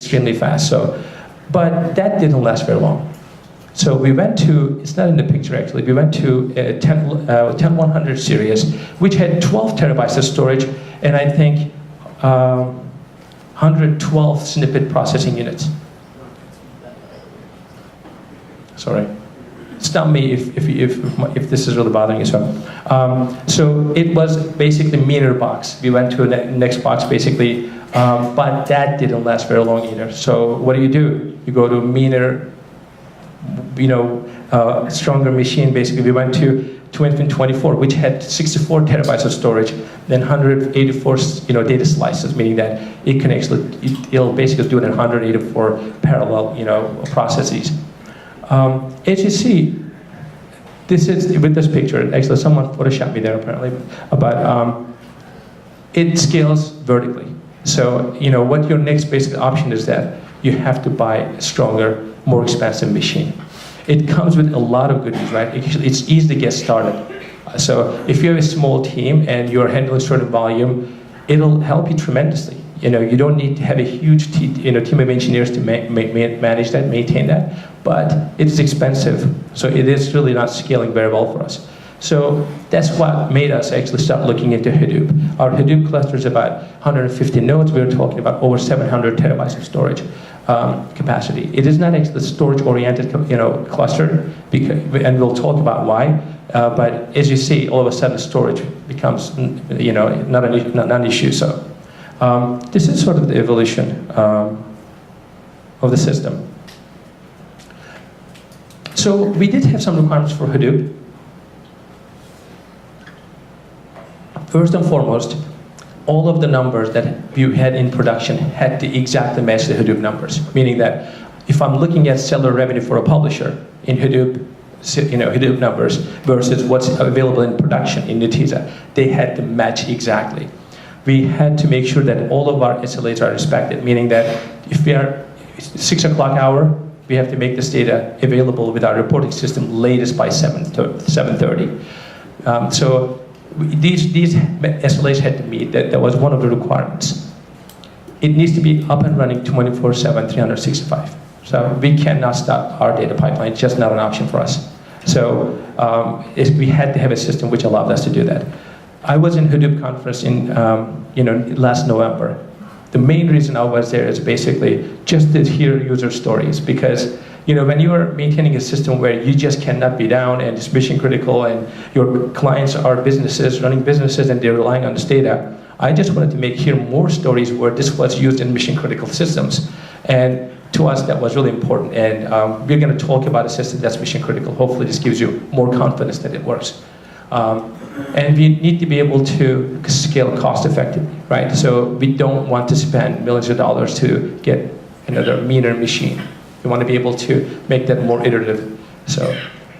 extremely fast. So, but that didn't last very long. So we went to, it's not in the picture actually, we went to a 10100 series, which had 12 terabytes of storage, and I think 112 snippet processing units. Sorry. Stop me if this is really bothering you. So it was basically meter box. We went to the next box basically, but that didn't last very long either. So what do? You go to meter, stronger machine. Basically, we went to Twin 24, which had 64 terabytes of storage, then 184 data slices, meaning that it can actually it'll basically do it in 184 parallel processes. As you see, this is with this picture. Actually, someone photoshopped me there apparently, but it scales vertically. So what your next basic option is that you have to buy a stronger, more expensive machine. It comes with a lot of goodies, right? It's easy to get started. So if you have a small team and you're handling certain volume, it'll help you tremendously. You don't need to have a huge team of engineers to manage that, maintain that, but it's expensive. So it is really not scaling very well for us. So that's what made us actually start looking into Hadoop. Our Hadoop cluster is about 150 nodes. We're talking about over 700 terabytes of storage capacity. It is not actually a storage-oriented cluster, and we'll talk about why. But as you see, all of a sudden storage becomes not an issue. So this is sort of the evolution of the system. So we did have some requirements for Hadoop. First and foremost, all of the numbers that you had in production had to exactly match the Hadoop numbers. Meaning that if I'm looking at seller revenue for a publisher in Hadoop, Hadoop numbers versus what's available in production in Netezza, they had to match exactly. We had to make sure that all of our SLAs are respected. Meaning that if we are 6 o'clock hour, we have to make this data available with our reporting system latest by 7:30. So these SLAs had to meet. That was one of the requirements. It needs to be up and running 24/7, 365. So we cannot stop our data pipeline. It's just not an option for us. So we had to have a system which allowed us to do that. I was in Hadoop conference in last November. The main reason I was there is basically just to hear user stories, because when you are maintaining a system where you just cannot be down and it's mission critical and your clients are businesses, running businesses, and they're relying on this data, I just wanted to hear more stories where this was used in mission critical systems. And to us, that was really important. And we're going to talk about a system that's mission critical. Hopefully this gives you more confidence that it works. And we need to be able to scale cost effectively, right? So we don't want to spend millions of dollars to get another meter machine. We want to be able to make that more iterative. So,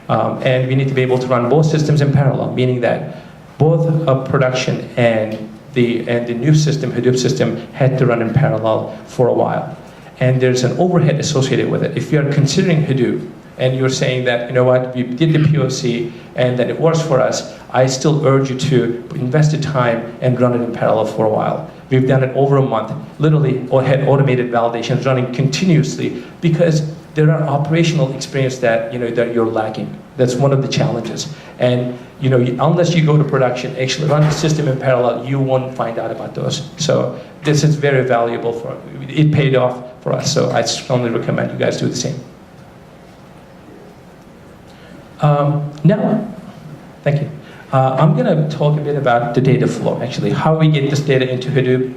and we need to be able to run both systems in parallel, meaning that both production and the new system, Hadoop system, had to run in parallel for a while. And there's an overhead associated with it. If you are considering Hadoop, and you're saying that, we did the POC and that it works for us, I still urge you to invest the time and run it in parallel for a while. We've done it over a month, literally, or had automated validations running continuously, because there are operational experience that, that you're lacking. That's one of the challenges. And, unless you go to production, actually run the system in parallel, you won't find out about those. So this is very valuable it paid off for us. So I strongly recommend you guys do the same. Now, thank you. I'm going to talk a bit about the data flow, actually, how we get this data into Hadoop,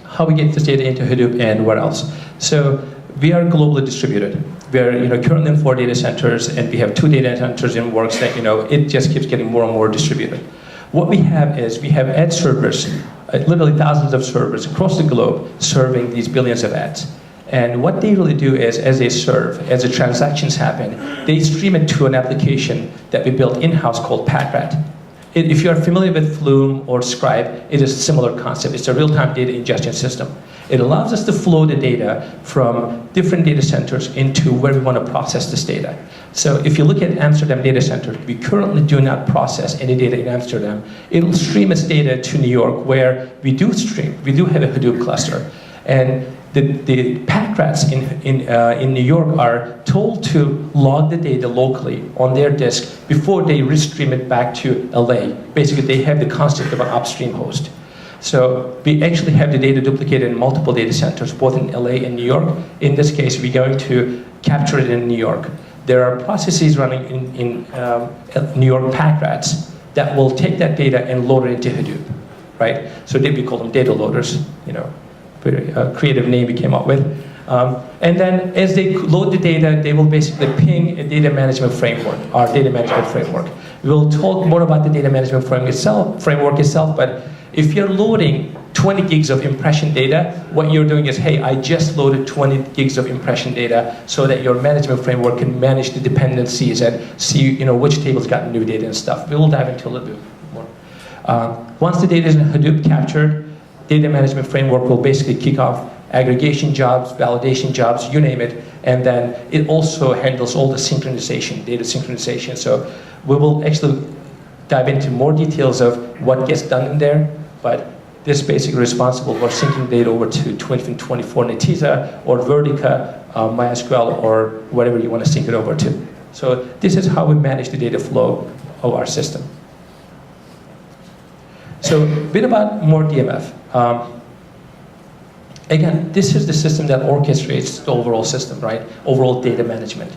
how we get this data into Hadoop, and what else. So we are globally distributed. We are currently in 4 data centers, and we have 2 data centers in works that it just keeps getting more and more distributed. What we have is we have ad servers, literally thousands of servers across the globe serving these billions of ads. And what they really do is, as they serve, as the transactions happen, they stream it to an application that we built in-house called PatRat. If you are familiar with Flume or Scribe, it is a similar concept. It's a real-time data ingestion system. It allows us to flow the data from different data centers into where we want to process this data. So if you look at Amsterdam data center, we currently do not process any data in Amsterdam. It'll stream its data to New York, where we do have a Hadoop cluster. And the pack rats in New York are told to log the data locally on their disk before they restream it back to LA. Basically, they have the concept of an upstream host. So we actually have the data duplicated in multiple data centers, both in LA and New York. In this case, we're going to capture it in New York. There are processes running in New York pack rats that will take that data and load it into Hadoop, right? So we call them data loaders, very creative name we came up with. And then as they load the data, they will basically ping a data management framework, our data management framework. We'll talk more about the data management framework itself, but if you're loading 20 gigs of impression data, what you're doing is, hey, I just loaded 20 gigs of impression data so that your management framework can manage the dependencies and see which table's got new data and stuff. We'll dive into a little bit more. Once the data is in Hadoop captured, data management framework will basically kick off aggregation jobs, validation jobs, you name it, and then it also handles all the synchronization, data synchronization. So we will actually dive into more details of what gets done in there, but this is basically responsible for syncing data over to 2024 Netezza or Vertica, MySQL, or whatever you want to sync it over to. So this is how we manage the data flow of our system. So a bit about more DMF. Again, this is the system that orchestrates the overall system, right? Overall data management.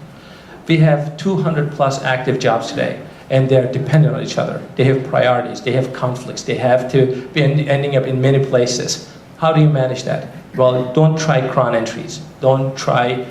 We have 200 plus active jobs today, and they're dependent on each other. They have priorities, they have conflicts, they have to be ending up in many places. How do you manage that? Well, don't try cron entries. Don't try,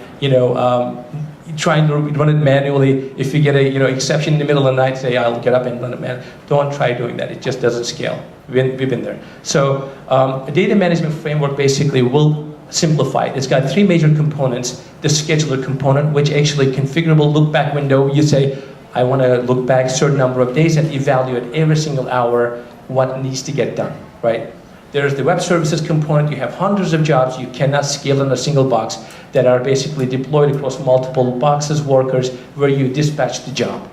trying to run it manually. If you get a exception in the middle of the night, say I'll get up and run it manually. Don't try doing that. It just doesn't scale. We've been there. So a data management framework basically will simplify it. It's got three major components. The scheduler component, which actually configurable look back window. You say, I want to look back a certain number of days and evaluate every single hour what needs to get done, right? There's the web services component. You have hundreds of jobs. You cannot scale in a single box that are basically deployed across multiple boxes, workers, where you dispatch the job.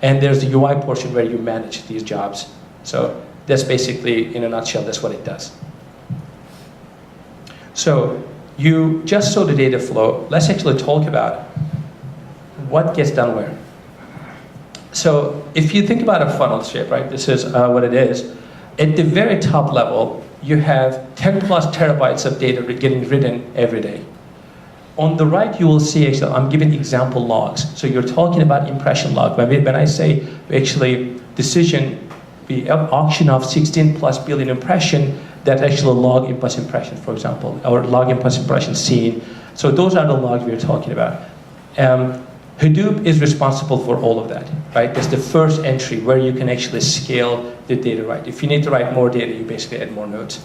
And there's the UI portion where you manage these jobs. So that's basically, in a nutshell, that's what it does. So you just saw the data flow. Let's actually talk about what gets done where. So if you think about a funnel shape, right, this is what it is. At the very top level, you have 10 plus terabytes of data getting written every day. On the right, you will see, actually, I'm giving example logs. So you're talking about impression log. When I say, actually, decision, we auction off 16 plus billion impression, that actually log input impression, for example, or log input impression scene. So those are the logs we're talking about. Hadoop is responsible for all of that, right? That's the first entry where you can actually scale the data right. If you need to write more data, you basically add more nodes.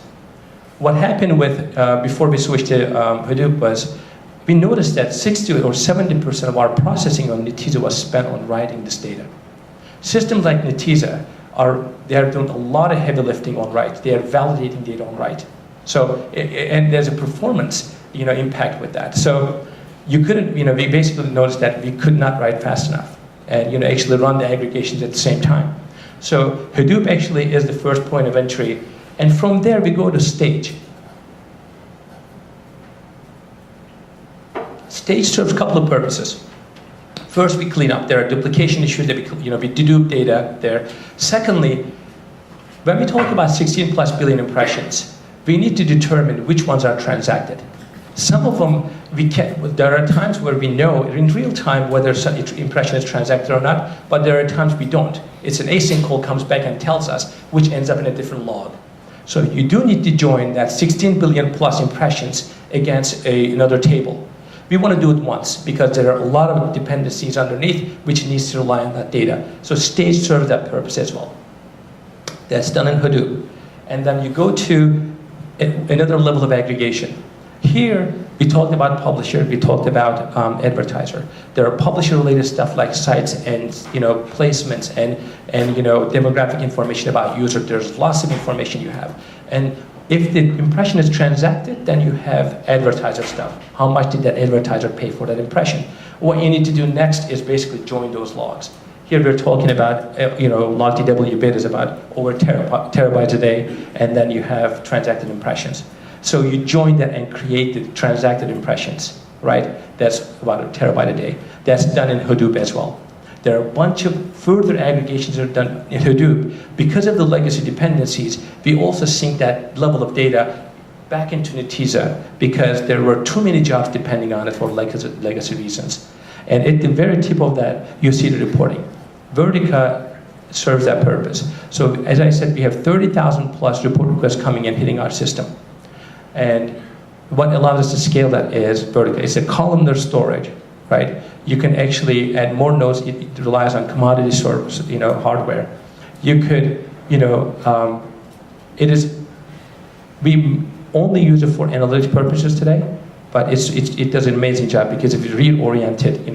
What happened with, before we switched to Hadoop was, we noticed that 60 or 70% of our processing on Netezza was spent on writing this data. Systems like Netezza, they are doing a lot of heavy lifting on write. They are validating data on write. So, and there's a performance, impact with that. So you couldn't, we basically noticed that we could not write fast enough and, actually run the aggregations at the same time. So Hadoop actually is the first point of entry. And from there, we go to stage. Stage serves a couple of purposes. First, we clean up. There are duplication issues that we dedupe data there. Secondly, when we talk about 16 plus billion impressions, we need to determine which ones are transacted. Some of them, there are times where we know in real time whether some impression is transacted or not, but there are times we don't. It's an async call comes back and tells us, which ends up in a different log. So you do need to join that 16 billion plus impressions against another table. We want to do it once because there are a lot of dependencies underneath which needs to rely on that data. So stage serves that purpose as well. That's done in Hadoop. And then you go to another level of aggregation. Here, we talked about publisher, we talked about advertiser. There are publisher-related stuff like sites and placements and demographic information about user. There's lots of information you have. And If the impression is transacted, then you have advertiser stuff. How much did that advertiser pay for that impression? What you need to do next is basically join those logs. Here we're talking about, log TW bit is about over terabytes a day, and then you have transacted impressions. So you join that and create the transacted impressions, right? That's about a terabyte a day. That's done in Hadoop as well. There are a bunch of further aggregations that are done in Hadoop. Because of the legacy dependencies, we also sync that level of data back into Netezza because there were too many jobs depending on it for legacy reasons. And at the very tip of that, you see the reporting. Vertica serves that purpose. So as I said, we have 30,000 plus report requests coming in, hitting our system. And what allows us to scale that is Vertica. It's a columnar storage, right? You can actually add more nodes. It relies on commodity source, hardware. You could, we only use it for analytics purposes today, but it does an amazing job because of reoriented,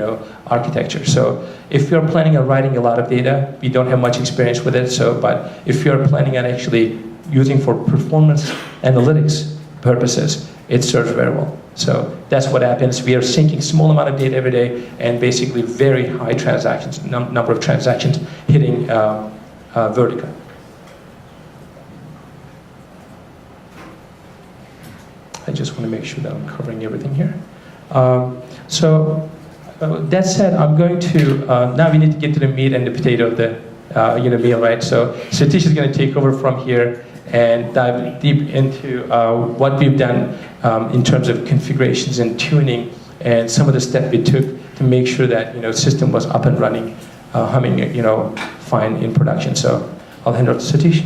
architecture. So if you're planning on writing a lot of data, we don't have much experience with it. But if you're planning on actually using for performance analytics purposes, it serves very well. So that's what happens. We are syncing small amount of data every day and basically very high transactions, number of transactions hitting Vertica. I just want to make sure that I'm covering everything here. That said, I'm going to, now we need to get to the meat and the potato of the meal, right? So Sateesh is going to take over from here and dive deep into what we've done in terms of configurations and tuning and some of the steps we took to make sure that system was up and running, humming, fine in production. So I'll hand over to Sateesh.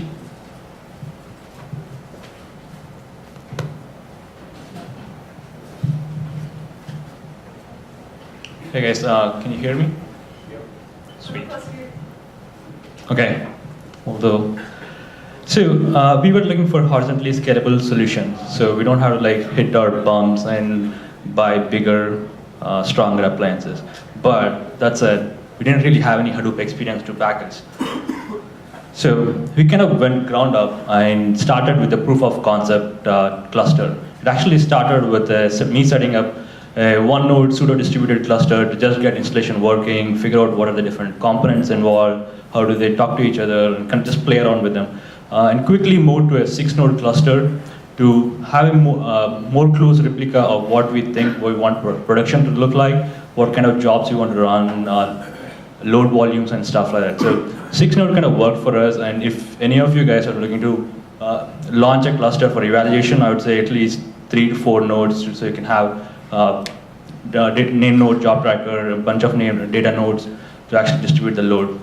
Hey guys, can you hear me? Yep. Sweet. Okay. So we were looking for horizontally scalable solutions. So we don't have to hit our bumps and buy bigger, stronger appliances. But that said, we didn't really have any Hadoop experience to back us. So we kind of went ground up and started with the proof of concept cluster. It actually started with me setting up a one node pseudo-distributed cluster to just get installation working, figure out what are the different components involved, how do they talk to each other, and kind of just play around with them. And quickly moved to a 6-node cluster to have a more close replica of what we think we want production to look like, what kind of jobs we want to run, load volumes and stuff like that. So 6-node kind of worked for us, and if any of you guys are looking to launch a cluster for evaluation, I would say at least 3 to 4 nodes, so you can have name node, job tracker, a bunch of name data nodes to actually distribute the load.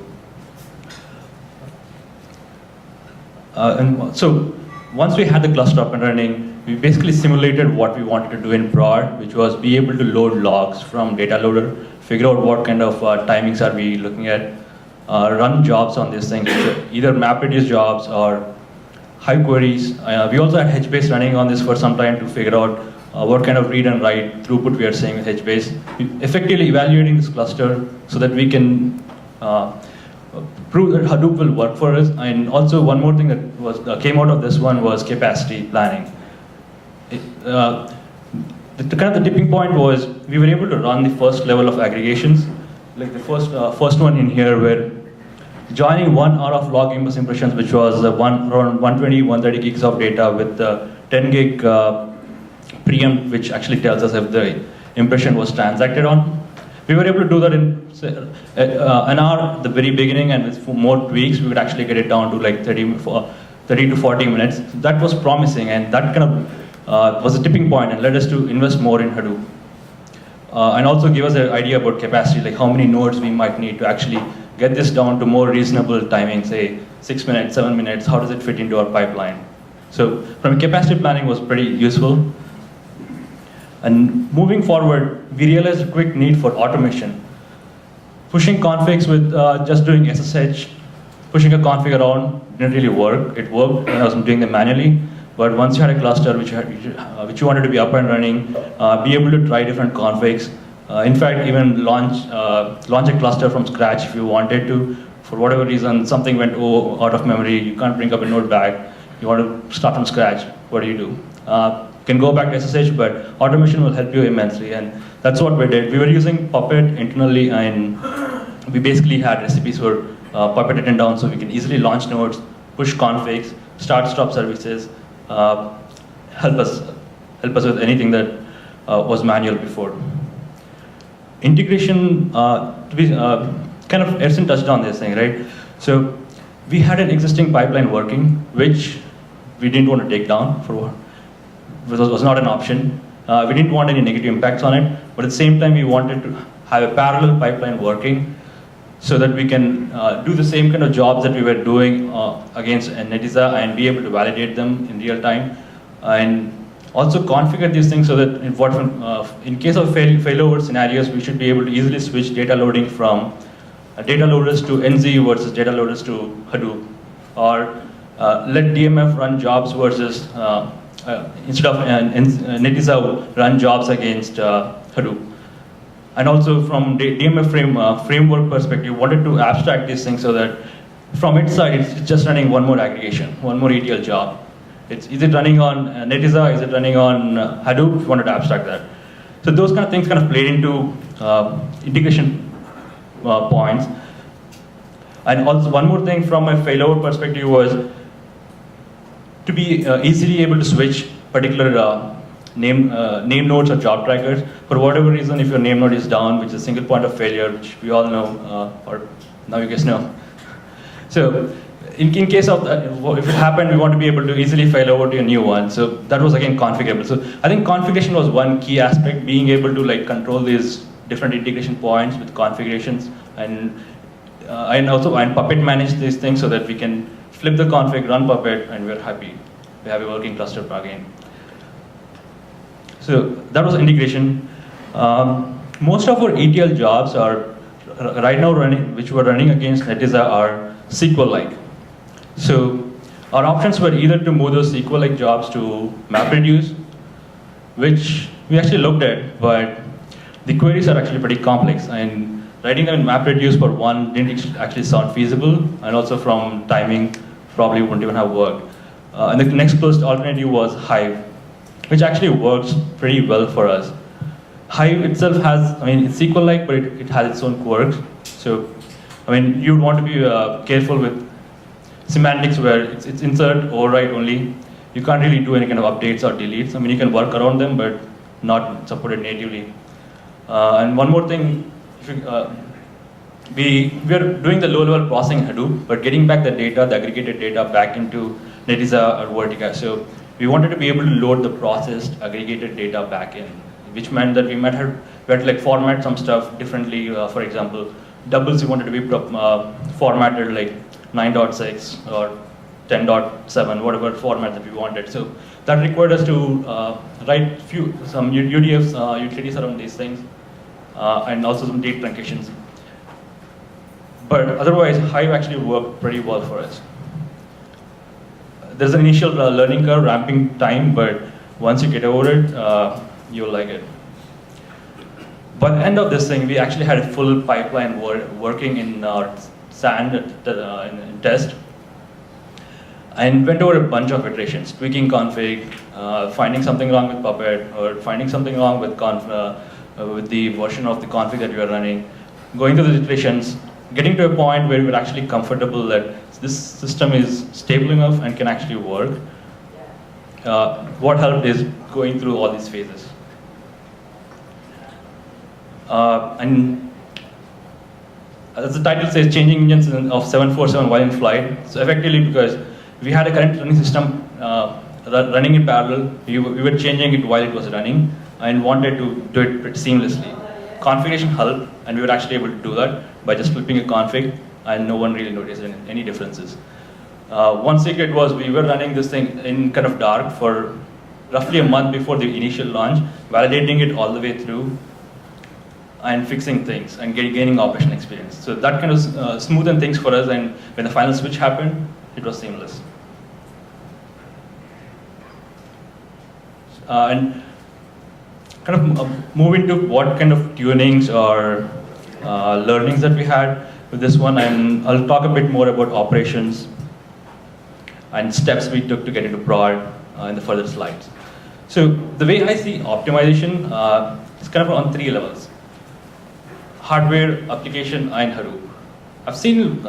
And so once we had the cluster up and running, we basically simulated what we wanted to do in prod, which was be able to load logs from data loader, figure out what kind of timings are we looking at, run jobs on these things, either map-reduce jobs or Hive queries. We also had HBase running on this for some time to figure out what kind of read and write throughput we are seeing with HBase. Effectively evaluating this cluster so that we can prove that Hadoop will work for us. And also one more thing that came out of this one was capacity planning. The tipping point was we were able to run the first level of aggregations. Like the first one in here where joining 1 hour of log Yilmaz impressions, which was around 120, 130 gigs of data with 10 gig preempt, which actually tells us if the impression was transacted on. We were able to do that in an hour at the very beginning, and with more tweaks, we could actually get it down to like 30 to 40 minutes. So that was promising, and that kind of was a tipping point and led us to invest more in Hadoop. And also give us an idea about capacity, like how many nodes we might need to actually get this down to more reasonable timing, say 6 minutes, 7 minutes, how does it fit into our pipeline? So from capacity planning was pretty useful. And moving forward, we realized a quick need for automation. Pushing configs with just doing SSH, pushing a config around didn't really work. It worked when I was doing them manually, but once you had a cluster which you wanted to be up and running, be able to try different configs. In fact, even launch a cluster from scratch if you wanted to. For whatever reason, something went out of memory, you can't bring up a node back. you want to start from scratch, what do? You can go back to SSH, but automation will help you immensely, and that's what we did. We were using Puppet internally, and we basically had recipes for Puppet written down so we can easily launch nodes, push configs, start-stop services, help us with anything that was manual before. Integration, kind of Ersin touched on this thing, right? So we had an existing pipeline working, which we didn't want to take down was not an option. We didn't want any negative impacts on it, but at the same time we wanted to have a parallel pipeline working so that we can do the same kind of jobs that we were doing against Netezza and be able to validate them in real time, and also configure these things so that in case of failover scenarios, we should be able to easily switch data loading from data loaders to NZ versus data loaders to Hadoop, or let DMF run jobs versus instead of Netezza run jobs against Hadoop. And also from DMF framework perspective, wanted to abstract these things so that from its side, it's just running one more aggregation, one more ETL job. Is it running on Netezza? Is it running on Hadoop? We wanted to abstract that. So those kind of things kind of played into integration points. And also one more thing from a failover perspective was to be easily able to switch particular name nodes or job trackers. For whatever reason, if your name node is down, which is a single point of failure, which we all know, or now you guys know. So in case of that, if it happened, we want to be able to easily fail over to a new one. So that was again configurable. So I think configuration was one key aspect, being able to like control these different integration points with configurations, and Puppet manage these things so that we can flip the config, run Puppet, and we're happy. We have a working cluster plugin. So that was integration. Most of our ETL jobs are right now running, which we're running against Netezza, are SQL-like. So our options were either to move those SQL-like jobs to MapReduce, which we actually looked at, but the queries are actually pretty complex, and writing them in MapReduce for one didn't actually sound feasible, and also from timing, probably wouldn't even have worked. And the next closest alternative was Hive, which actually works pretty well for us. Hive itself has, it's SQL-like, but it has its own quirks. So, you'd want to be careful with semantics where it's insert, overwrite only. You can't really do any kind of updates or deletes. You can work around them, but not support it natively. And one more thing, we are doing the low-level processing in Hadoop, but getting back the data, the aggregated data, back into Netezza or Vertica. So we wanted to be able to load the processed aggregated data back in, which meant that we had to like format some stuff differently. For example, doubles we wanted to be formatted like 9.6 or 10.7, whatever format that we wanted. So that required us to write some UDFs, utilities around these things, and also some date truncations. But otherwise, Hive actually worked pretty well for us. There's an initial learning curve, ramping time, but once you get over it, you'll like it. By the end of this thing, we actually had a full pipeline working in our SAND in test, and went over a bunch of iterations, tweaking config, finding something wrong with Puppet, or finding something wrong with the version of the config that we are running, going through the iterations, getting to a point where we're actually comfortable that this system is stable enough and can actually work. What helped is going through all these phases. And as the title says, changing engines of 747 while in flight. So effectively, because we had a current running system running in parallel, we were changing it while it was running and wanted to do it pretty seamlessly. Configuration helped, and we were actually able to do that by just flipping a config, and no one really noticed any differences. One secret was we were running this thing in kind of dark for roughly a month before the initial launch, validating it all the way through, and fixing things and gaining operational experience. So that kind of smoothened things for us, and when the final switch happened, it was seamless. And kind of move into what kind of tunings or learnings that we had with this one, and I'll talk a bit more about operations. and steps we took to get into prod in the further slides. So the way I see optimization is kind of on 3 levels: hardware, application, and Hadoop. I've seen,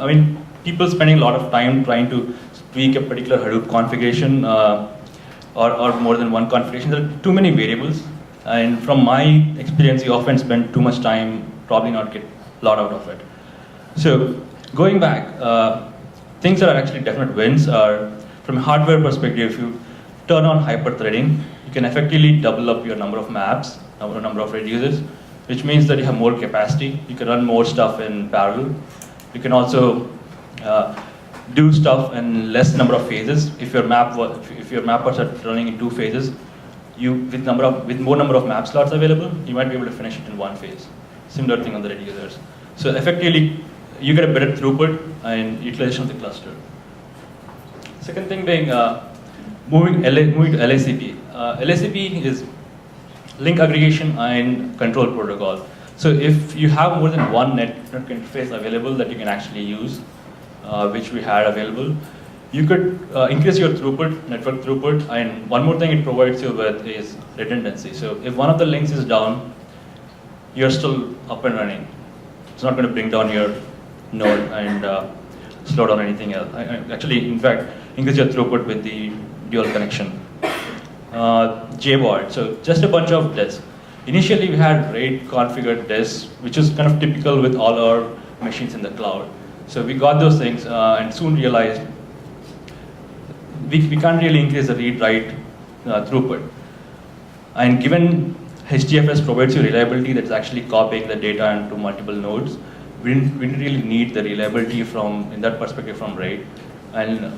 people spending a lot of time trying to tweak a particular Hadoop configuration or more than one configuration. There are too many variables, and from my experience, you often spend too much time, probably not get a lot out of it. So going back, things that are actually definite wins are, from a hardware perspective, if you turn on hyper-threading, you can effectively double up your number of maps, number of reducers, which means that you have more capacity. You can run more stuff in parallel. You can also do stuff in less number of phases. If your mappers are running in 2 phases, with more number of map slots available, you might be able to finish it in 1 phase. Similar thing on the reducers. So effectively, you get a better throughput and utilization of the cluster. Second thing being moving to LACP. LACP is link aggregation and control protocol. So if you have more than one network interface available that you can actually use, which we had available, you could increase your throughput, network throughput, and one more thing it provides you with is redundancy. So if one of the links is down, you're still up and running. It's not going to bring down your node and slow down anything else. Actually, in fact, increase your throughput with the dual connection. JBOD, so just a bunch of disks. Initially, we had RAID configured disks, which is kind of typical with all our machines in the cloud. So we got those things and soon realized we can't really increase the read-write throughput. And given HDFS provides you reliability that's actually copying the data into multiple nodes, we didn't really need the reliability in that perspective from RAID. And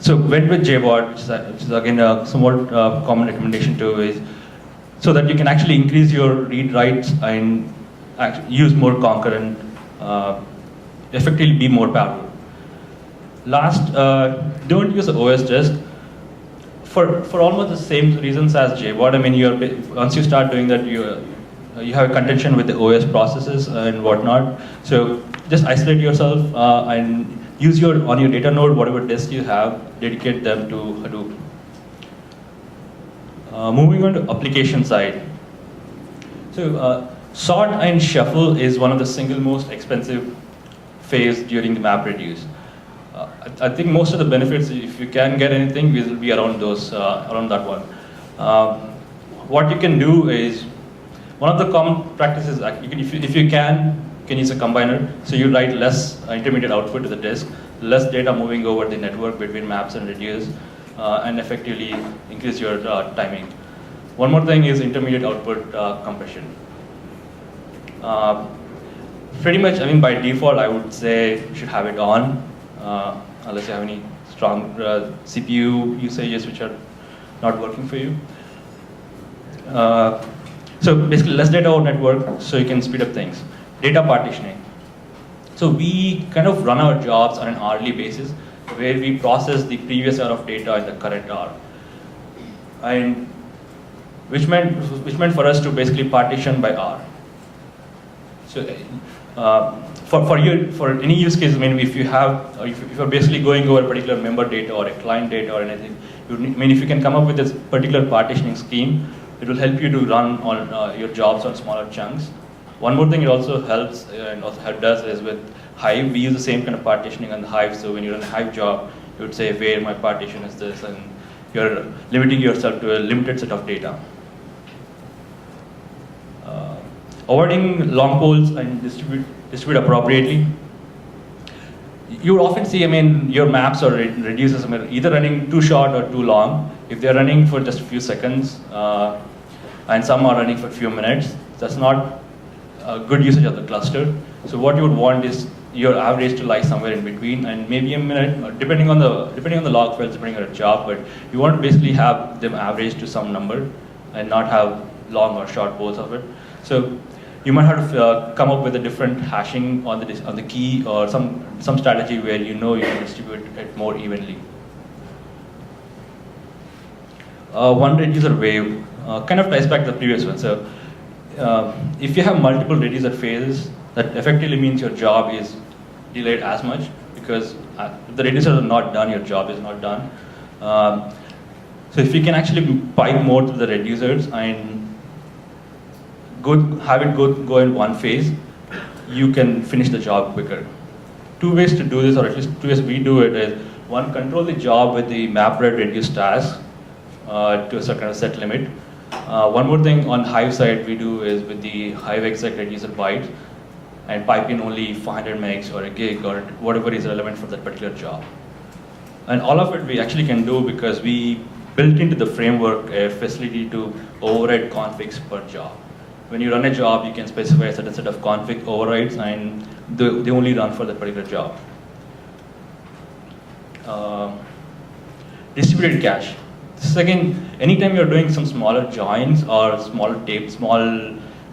so went with JBOD, which is again a somewhat common recommendation too, is so that you can actually increase your read-writes and use more concurrent, effectively be more parallel. Last, don't use the OS disk for almost the same reasons as JBOD. Once you start doing that, you have a contention with the OS processes and whatnot. So just isolate yourself and use on your data node, whatever disk you have, dedicate them to Hadoop. Moving on to application side. So sort and shuffle is one of the single most expensive phase during the map reduce. I think most of the benefits, if you can get anything, will be around that one. What you can do is, one of the common practices, if you can use a combiner. So you write less intermediate output to the disk, less data moving over the network between maps and reduce, and effectively increase your timing. One more thing is intermediate output compression. Pretty much, by default, I would say you should have it on, unless you have any strong CPU usages which are not working for you. So basically, less data over network, so you can speed up things. Data partitioning. So we kind of run our jobs on an hourly basis, where we process the previous hour of data in the current hour, and which meant for us to basically partition by hour. So for any use case, if you're basically going over a particular member data or a client data or anything, if you can come up with this particular partitioning scheme, it will help you to run on your jobs on smaller chunks. One more thing it also helps and also does is with Hive. We use the same kind of partitioning on the Hive. So when you run a Hive job, you would say where my partition is this, and you're limiting yourself to a limited set of data. Avoiding long polls and distribute appropriately. You would often see, your maps or reducers either running too short or too long. If they're running for just a few seconds, and some are running for a few minutes, that's not a good usage of the cluster. So what you would want is your average to lie somewhere in between, and maybe a minute, depending on the log files, depending on your job. But you want to basically have them average to some number, and not have long or short polls of it. So you might have to come up with a different hashing on the key, or some strategy where you can distribute it more evenly. One reducer wave kind of ties back to the previous one. So if you have multiple reducer phases, that effectively means your job is delayed as much. because if the reducers are not done, your job is not done. So if you can actually pipe more to the reducers and have it go in one phase, you can finish the job quicker. Two ways to do this, or at least two ways we do it, is one, control the job with the map red reduce task to a certain set limit. One more thing on Hive side we do is with the Hive exec reducer byte and pipe in only 500 megs or a gig or whatever is relevant for that particular job. And all of it we actually can do because we built into the framework a facility to override configs per job. When you run a job, you can specify a certain set of config overrides, and they only run for that particular job. Distributed cache. This is again, anytime you're doing some smaller joins or small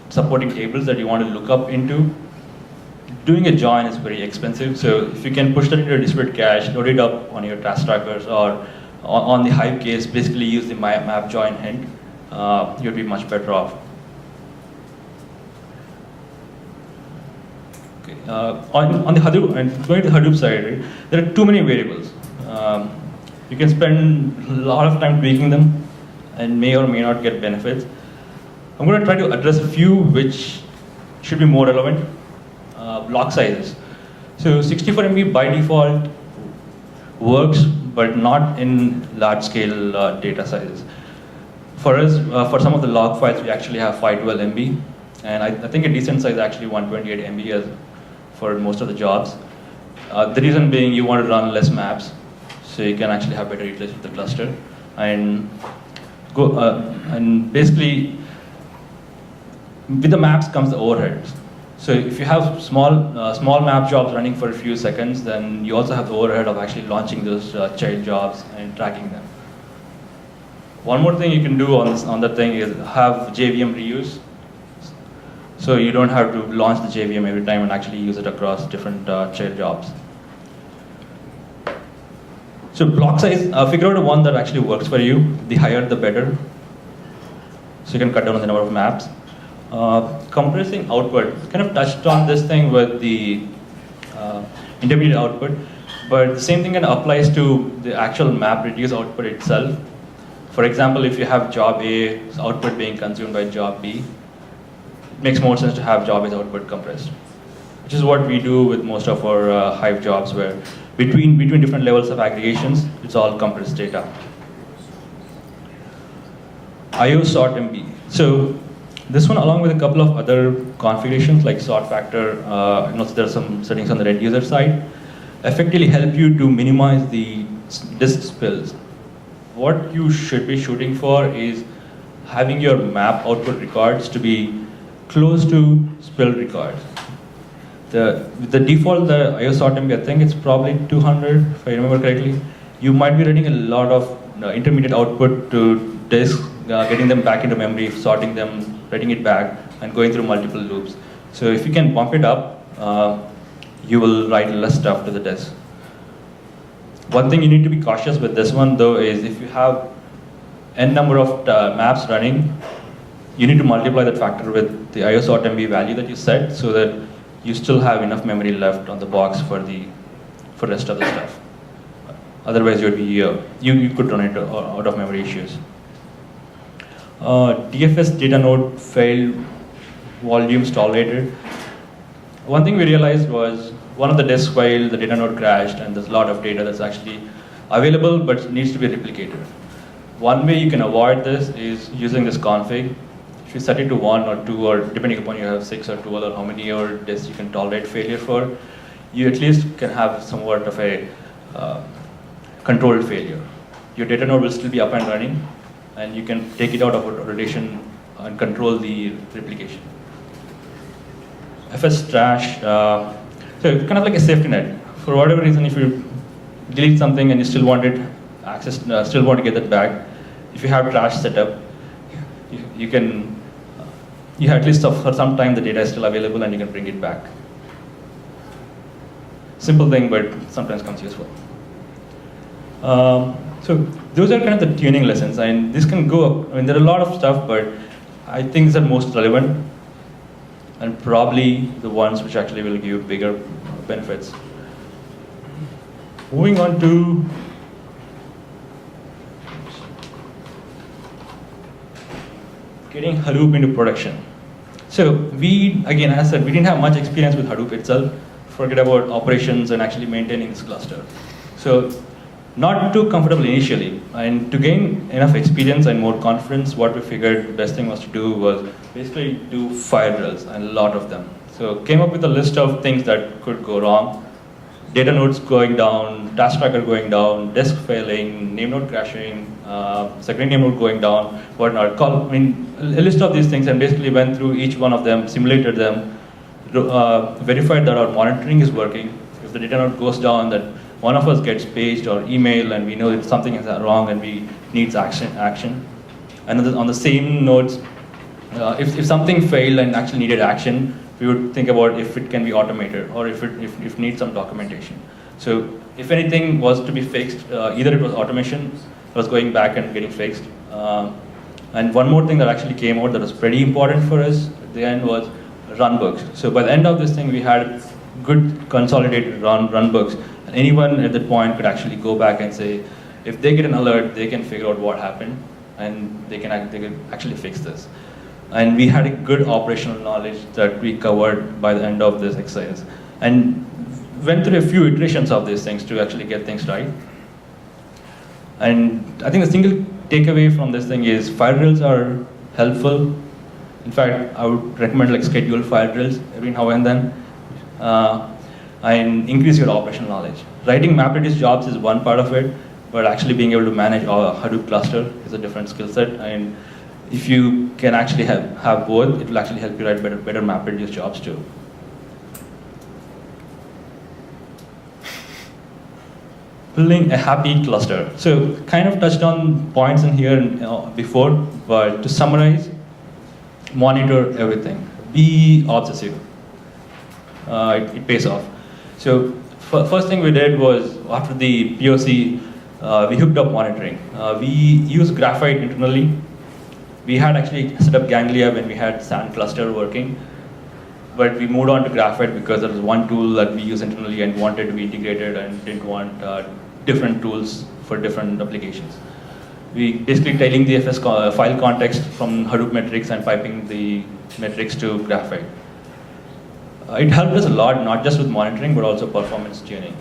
supporting tables that you want to look up into, doing a join is very expensive. So if you can push that into a distributed cache, load it up on your task trackers, or on the Hive case, basically use the map join hint, you'll be much better off. Okay. On the Hadoop, and going to the Hadoop side, right, there are too many variables. You can spend a lot of time tweaking them and may or may not get benefits. I'm going to try to address a few which should be more relevant. Block sizes. So 64 MB by default works, but not in large scale data sizes. For us, for some of the log files, we actually have 512 MB, and I think a decent size is actually 128 MB for most of the jobs. The reason being you want to run less maps, so you can actually have better utilization of the cluster, and basically with the maps comes the overheads. So if you have small map jobs running for a few seconds, then you also have the overhead of actually launching those child jobs and tracking them. One more thing you can do on that thing is have JVM reuse. So you don't have to launch the JVM every time and actually use it across different child jobs. So block size, figure out one that actually works for you. The higher the better. So you can cut down on the number of maps. Compressing output, kind of touched on this thing with the intermediate output, but the same thing kind of applies to the actual map reduce output itself. For example, if you have job A's output being consumed by job B, it makes more sense to have job A's output compressed, which is what we do with most of our Hive jobs, where between different levels of aggregations, it's all compressed data. IO sort MB. So this one, along with a couple of other configurations like sort factor, and also there are some settings on the reducer side, effectively help you to minimize the disk spills. What you should be shooting for is having your map output records to be close to spill records. The default, the IO sort MB, I think it's probably 200, if I remember correctly. You might be running a lot of intermediate output to disk, getting them back into memory, sorting them, writing it back, and going through multiple loops. So if you can bump it up, you will write less stuff to the disk. One thing you need to be cautious with this one though is if you have n number of maps running, you need to multiply that factor with the IO sort MB value that you set so that you still have enough memory left on the box for rest of the stuff. Otherwise you'd be, you could run into out of memory issues. DFS data node failed, volumes tolerated. One thing we realized was one of the disks while the data node crashed, and there's a lot of data that's actually available but needs to be replicated. One way you can avoid this is using this config. If you set it to 1 or 2, or depending upon you have 6 or 12 or how many your disks you can tolerate failure for, you at least can have somewhat of a controlled failure. Your data node will still be up and running, and you can take it out of rotation and control the replication. FS trash, so kind of like a safety net. For whatever reason, if you delete something and you still want it access, still want to get that back, if you have trash set up, you can, at least for some time the data is still available and you can bring it back. Simple thing, but sometimes comes useful. So those are kind of the tuning lessons, and this can go, I mean, there are a lot of stuff, but I think these are most relevant and probably the ones which actually will give you bigger benefits. Moving on to getting Hadoop into production. So we, again, as I said, we didn't have much experience with Hadoop itself. Forget about operations and actually maintaining this cluster. So not too comfortable initially. And to gain enough experience and more confidence, what we figured the best thing was to do was basically do fire drills, and a lot of them. So came up with a list of things that could go wrong. Data nodes going down, task tracker going down, disk failing, name node crashing, secondary name node going down, whatnot. A list of these things, and basically went through each one of them, simulated them, verified that our monitoring is working. If the data node goes down, that one of us gets paged or email, and we know that something is wrong and we needs action. And on the same nodes, if something failed and actually needed action, we would think about if it can be automated or if it needs some documentation. So if anything was to be fixed, either it was automation, was going back and getting fixed. And one more thing that actually came out that was pretty important for us at the end was runbooks. So by the end of this thing, we had good consolidated runbooks. And anyone at that point could actually go back and say, if they get an alert, they can figure out what happened, and they can actually fix this. And we had a good operational knowledge that we covered by the end of this exercise. And went through a few iterations of these things to actually get things right. And I think the single takeaway from this thing is fire drills are helpful. In fact, I would recommend like schedule fire drills every now and then. And increase your operational knowledge. Writing MapReduce jobs is one part of it, but actually being able to manage a Hadoop cluster is a different skill set. And if you can actually have both, it will actually help you write better MapReduce jobs too. Building a happy cluster. So kind of touched on points in here before, but to summarize, monitor everything. Be obsessive. It pays off. So first thing we did was, after the POC, we hooked up monitoring. We used Graphite internally. We had actually set up Ganglia when we had SAN cluster working, but we moved on to Graphite because there was one tool that we use internally and wanted to be integrated and didn't want different tools for different applications. We basically tailing the FS file context from Hadoop metrics and piping the metrics to Graphite. It helped us a lot, not just with monitoring, but also performance tuning.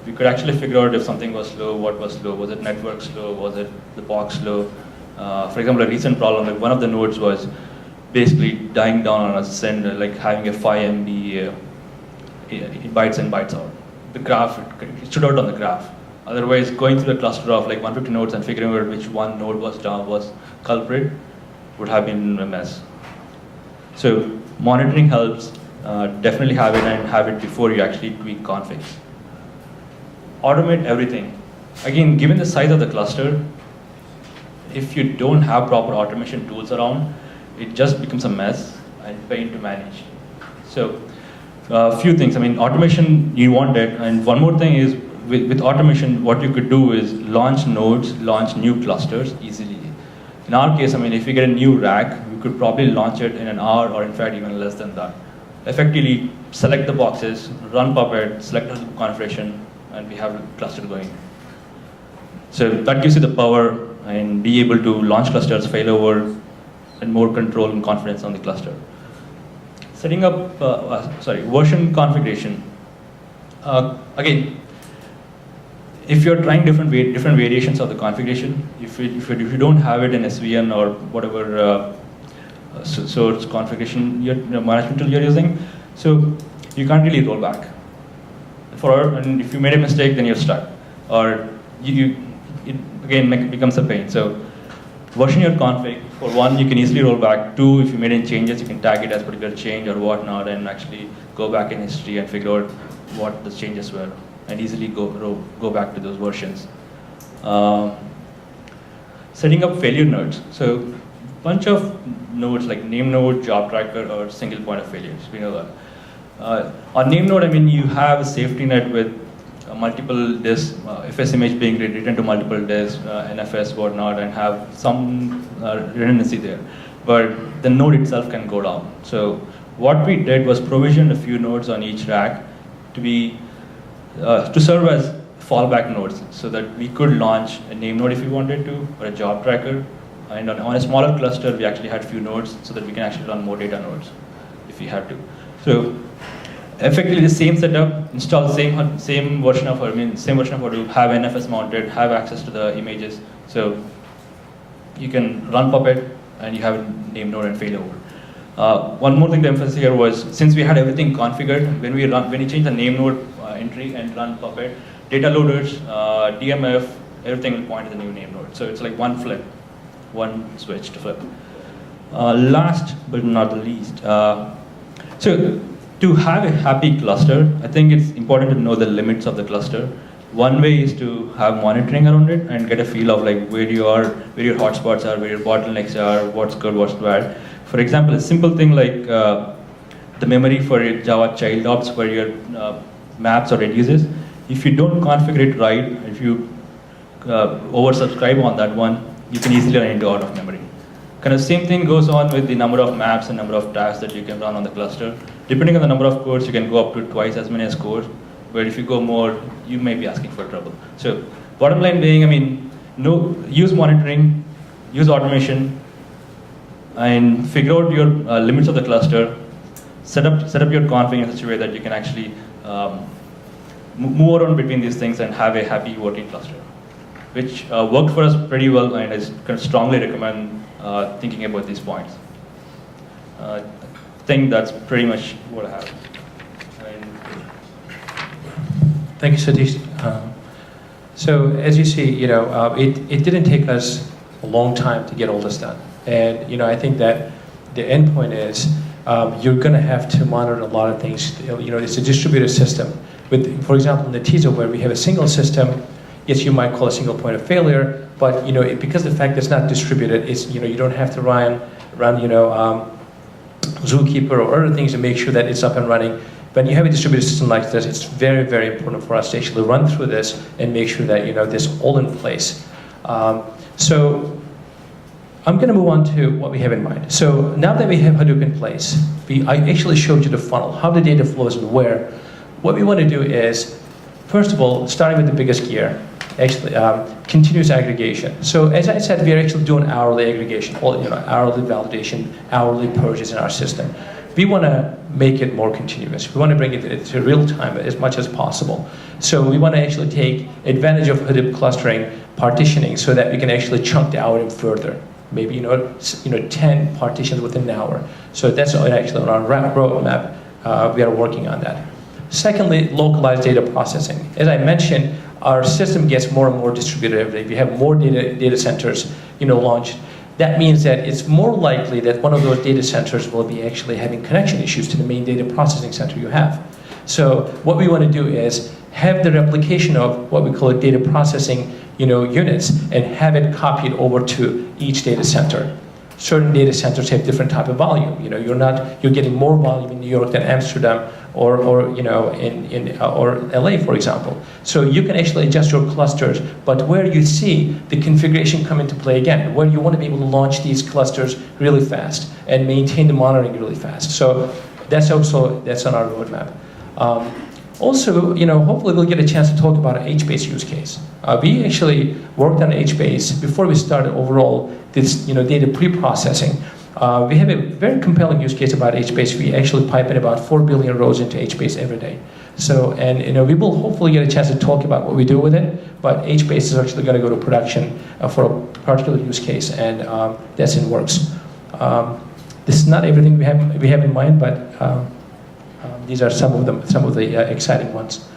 We could actually figure out if something was slow, what was slow. Was it network slow? Was it the box slow? For example, a recent problem, like one of the nodes was basically dying down on a send, like having a 5 MB bytes in, bytes out. The graph, it stood out on the graph. Otherwise, going through a cluster of like 150 nodes and figuring out which one node was culprit would have been a mess. So monitoring helps. Definitely have it, and have it before you actually tweak configs. Automate everything. Again, given the size of the cluster, if you don't have proper automation tools around, it just becomes a mess and pain to manage. So, a few things. I mean, automation, you want it. And one more thing is, with automation, what you could do is launch nodes, launch new clusters easily. In our case, I mean, if you get a new rack, we could probably launch it in an hour, or in fact, even less than that. Effectively, select the boxes, run Puppet, select the configuration, and we have a cluster going. So that gives you the power and be able to launch clusters, failover, and more control and confidence on the cluster. Setting up, version configuration. Again, if you're trying different variations of the configuration, if you don't have it in SVN or whatever source configuration management tool you're using, so you can't really roll back. And if you made a mistake, then you're stuck, or it again becomes a pain. So version your config. For one, you can easily roll back. Two, if you made any changes, you can tag it as particular change or whatnot, and actually go back in history and figure out what the changes were, and easily go back to those versions. Setting up failure nodes. So bunch of nodes like name node, job tracker, or single point of failures. We know that. On name node, I mean, you have a safety net with multiple disks, FS image being written to multiple disks, NFS, whatnot, and have some redundancy there. But the node itself can go down. So what we did was provision a few nodes on each rack to serve as fallback nodes so that we could launch a name node if we wanted to, or a job tracker. And on a smaller cluster, we actually had few nodes so that we can actually run more data nodes if we had to. So effectively the same setup, install same version of Hadoop, have NFS mounted, have access to the images. So you can run Puppet and you have a name node and failover. One more thing to emphasize here was, since we had everything configured, when you change the name node entry and run Puppet, data loaders, DMF, everything will point to the new name node. So it's like one flip, one switch to flip. Last but not the least, so to have a happy cluster, I think it's important to know the limits of the cluster. One way is to have monitoring around it and get a feel of like where your hotspots are, where your bottlenecks are, what's good, what's bad. For example, a simple thing like the memory for your Java child ops for your maps or reduces. If you don't configure it right, if you oversubscribe on that one, you can easily run into out of memory. Kind of same thing goes on with the number of maps and number of tasks that you can run on the cluster. Depending on the number of cores, you can go up to twice as many as cores. But if you go more, you may be asking for trouble. So bottom line being, use monitoring, use automation, and figure out your limits of the cluster. Set up your config in such a way that you can actually move around between these things and have a happy working cluster, which worked for us pretty well, and I can strongly recommend thinking about these points. I think that's pretty much what I have. Thank you, Sateesh. So as you see, it didn't take us a long time to get all this done. And I think that the end point is you're going to have to monitor a lot of things. It's a distributed system. With, for example, in the TISO, where we have a single system, yes, you might call a single point of failure, but because the fact that it's not distributed, it's you don't have to run Zookeeper or other things to make sure that it's up and running. When you have a distributed system like this, it's very, very important for us to actually run through this and make sure that this is all in place. So I'm going to move on to what we have in mind. So now that we have Hadoop in place, I actually showed you the funnel, how the data flows and where. What we want to do is, first of all, starting with the biggest gear, actually continuous aggregation. So as I said, we are actually doing hourly aggregation, hourly validation, hourly purges in our system. We want to make it more continuous. We want to bring it to real time as much as possible. So we want to actually take advantage of Hadoop clustering, partitioning, so that we can actually chunk the hour in further. Maybe 10 partitions within an hour. So that's actually on our roadmap. We are working on that. Secondly, localized data processing. As I mentioned, our system gets more and more distributed every day. We have more data centers, launched. That means that it's more likely that one of those data centers will be actually having connection issues to the main data processing center you have. So what we want to do is have the replication of what we call data processing, units, and have it copied over to each data center. Certain data centers have different type of volume. You're getting more volume in New York than Amsterdam or LA, for example. So you can actually adjust your clusters, but where you see the configuration come into play again, where you want to be able to launch these clusters really fast and maintain the monitoring really fast. So that's on our roadmap. Also, hopefully we'll get a chance to talk about an HBase use case. We actually worked on HBase before we started overall this, data pre-processing. We have a very compelling use case about HBase. We actually pipe in about 4 billion rows into HBase every day. So, and we will hopefully get a chance to talk about what we do with it, but HBase is actually going to go to production for a particular use case, and that's in works. This is not everything we have in mind, but these are some of the exciting ones.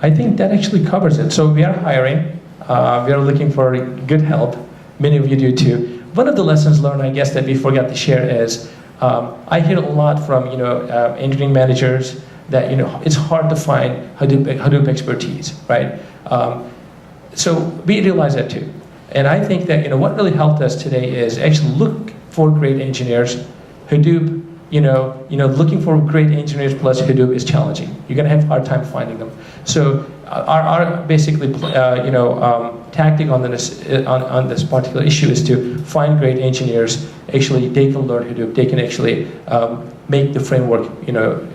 I think that actually covers it. So we are hiring. We are looking for good help. Many of you do too. One of the lessons learned, I guess, that we forgot to share is I hear a lot from engineering managers that it's hard to find Hadoop expertise, right? So we realize that too. And I think that what really helped us today is actually look for great engineers. Hadoop, looking for great engineers plus Hadoop is challenging. You're going to have a hard time finding them. So our basically tactic on this particular issue is to find great engineers. Actually, they can learn Hadoop. They can actually make the framework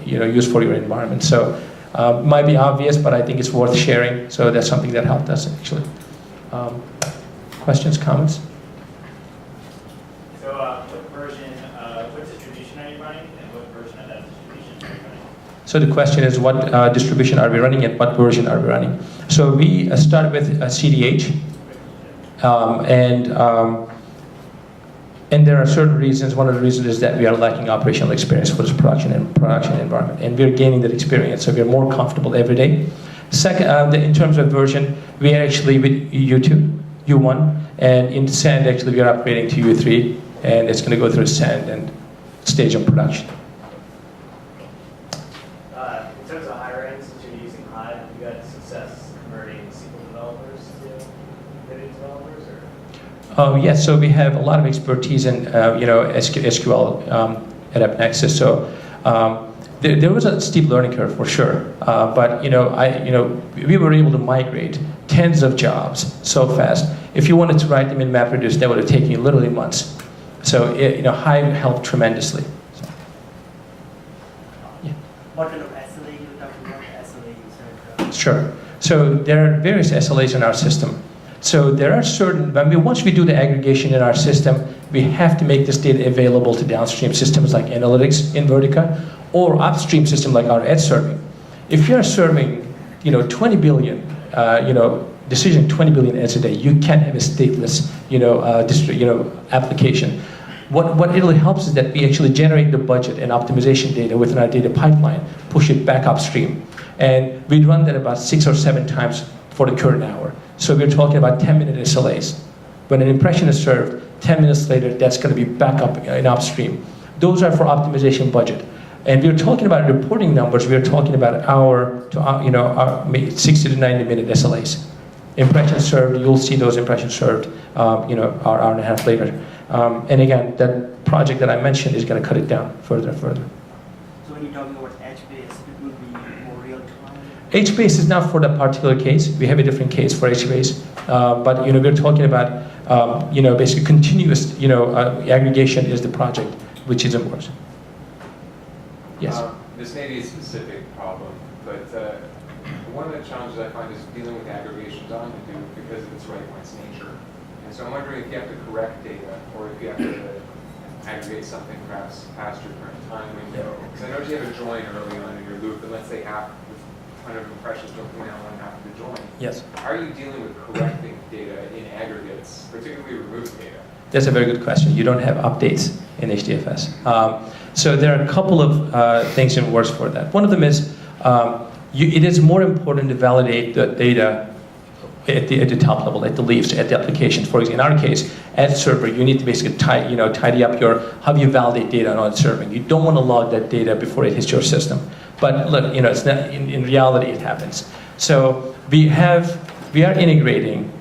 used for your environment. So Might be obvious, but I think it's worth sharing. So that's something that helped us actually. Questions, comments? So what distribution are you running, and what version of that distribution are you running? So the question is, what distribution are we running and what version are we running? So we started with CDH, and there are certain reasons. One of the reasons is that we are lacking operational experience for this production environment, and we're gaining that experience, so we're more comfortable every day. Second, in terms of version, we are actually with U2, U1, and in Sand, actually, we are upgrading to U3, and it's going to go through Sand and stage of production. In terms of hiring, since you're using Hive, have you had success converting SQL developers to Hadoop developers? Or? Yes, so we have a lot of expertise in SQL at AppNexus. So there was a steep learning curve for sure, but we were able to migrate tens of jobs so fast. If you wanted to write them in MapReduce, that would have taken you literally months. So Hive helped tremendously. So, yeah. What kind of SLA you're talking about? SLA you said? Sure. So there are various SLAs in our system. So there are certain, once we do the aggregation in our system, we have to make this data available to downstream systems like analytics in Vertica, or upstream system like our edge serving. If you're serving, 20 billion, decision 20 billion edge a day, you can't have a stateless, application. What really helps is that we actually generate the budget and optimization data within our data pipeline, push it back upstream. And we run that about 6 or 7 times for the current hour. So we're talking about 10-minute SLAs. When an impression is served, 10 minutes later, that's going to be back up in upstream. Those are for optimization budget. And we're talking about reporting numbers. We're talking about our 60 to 90 minute SLAs. Impressions served, you'll see those impressions served, hour and a half later. And again, that project that I mentioned is going to cut it down further and further. So when you're talking about edge-based, it will be more real-time? HBase is not for that particular case. We have a different case for HBase. But we're talking about basically continuous aggregation is the project which is important. Yes. This may be a specific problem, but one of the challenges I find is dealing with aggregations on Hadoop because of its right-once nature. And so I'm wondering if you have to correct data or if you have to aggregate something perhaps past your current time window. Because I know you have a join early on in your loop, and let's say half the 100 impressions don't come out on half of the join. Yes. How are you dealing with correcting data in aggregates, particularly removed data? That's a very good question. You don't have updates in HDFS. So there are a couple of things in works for that. One of them is it is more important to validate the data at the top level, at the leaves, at the application. For example, in our case, at server, you need to basically tidy up how you validate data on serving. You don't want to log that data before it hits your system. But look, it's not, in reality, it happens. So we are integrating